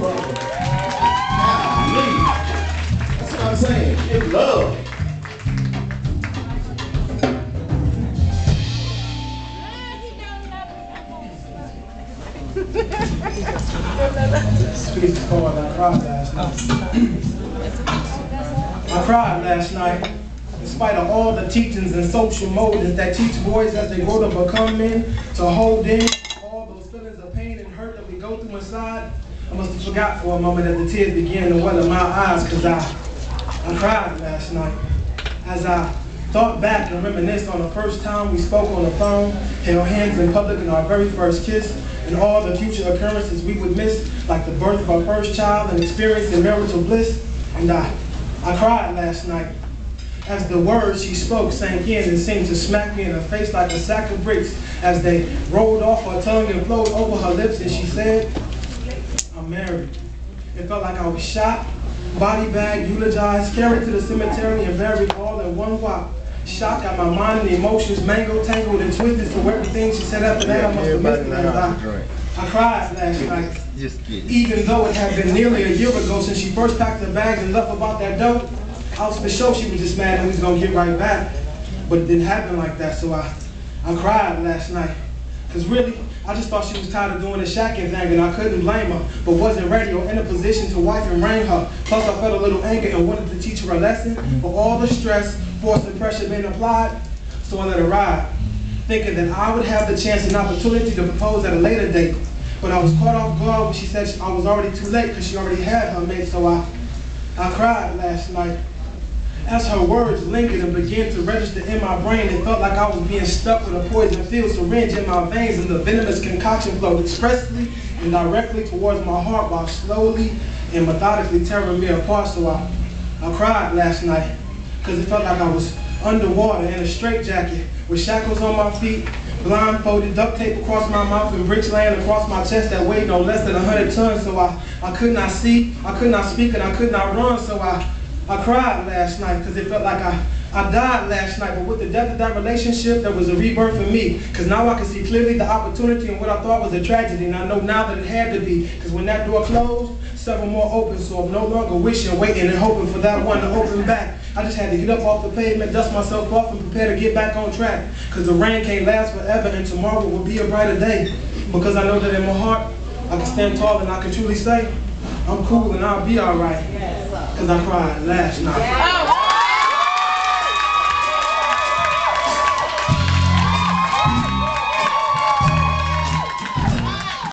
brother. Golly. That's what I'm saying. Give love. Speech is called I Cried Last Night. I cried last night, in spite of all the teachings and social motives that teach boys as they grow to become men, to hold in all those feelings of pain and hurt that we go through inside. I must have forgot for a moment that the tears began to well in my eyes, because I cried last night. As I thought back and reminisced on the first time we spoke on the phone, held hands in public in our very first kiss, and all the future occurrences we would miss, like the birth of our first child and experiencing marital bliss. And I cried last night as the words she spoke sank in and seemed to smack me in the face like a sack of bricks as they rolled off her tongue and flowed over her lips, and she said, I'm married. It felt like I was shot, body bagged, eulogized, carried to the cemetery and buried all in one whop. Shock at my mind and emotions, mangled, tangled, and twisted, so everything she said after that I must have missed it. I cried last night, even though it had been nearly a year ago since she first packed her bags and left about that dope. I was for sure she was just mad and we was gonna get right back, but it didn't happen like that. So I cried last night, cause really I just thought she was tired of doing the shacking thing, and I couldn't blame her, but wasn't ready or in a position to wife and reign her. Plus I felt a little anger and wanted to teach her a lesson, but all the stress, force, and pressure being applied, so I let her ride, thinking that I would have the chance and opportunity to propose at a later date. But I was caught off guard when she said I was already too late because she already had her mate. So I cried last night. As her words lingered and began to register in my brain, it felt like I was being stuck with a poison-filled syringe in my veins, and the venomous concoction flowed expressly and directly towards my heart while slowly and methodically tearing me apart. So I cried last night because it felt like I was underwater in a straitjacket with shackles on my feet, blindfolded, duct tape across my mouth, and bricks laying across my chest that weighed no less than 100 tons. So I could not see, I could not speak, and I could not run. So I cried last night because it felt like I died last night. But with the death of that relationship, there was a rebirth for me, because now I can see clearly the opportunity in what I thought was a tragedy, and I know now that it had to be, because when that door closed, several more opened. So I'm no longer wishing, waiting, and hoping for that one to open back. I just had to get up off the pavement, dust myself off, and prepare to get back on track, because the rain can't last forever, and tomorrow will be a brighter day. Because I know that in my heart, I can stand tall and I can truly say, I'm cool and I'll be all right, because I cried last night.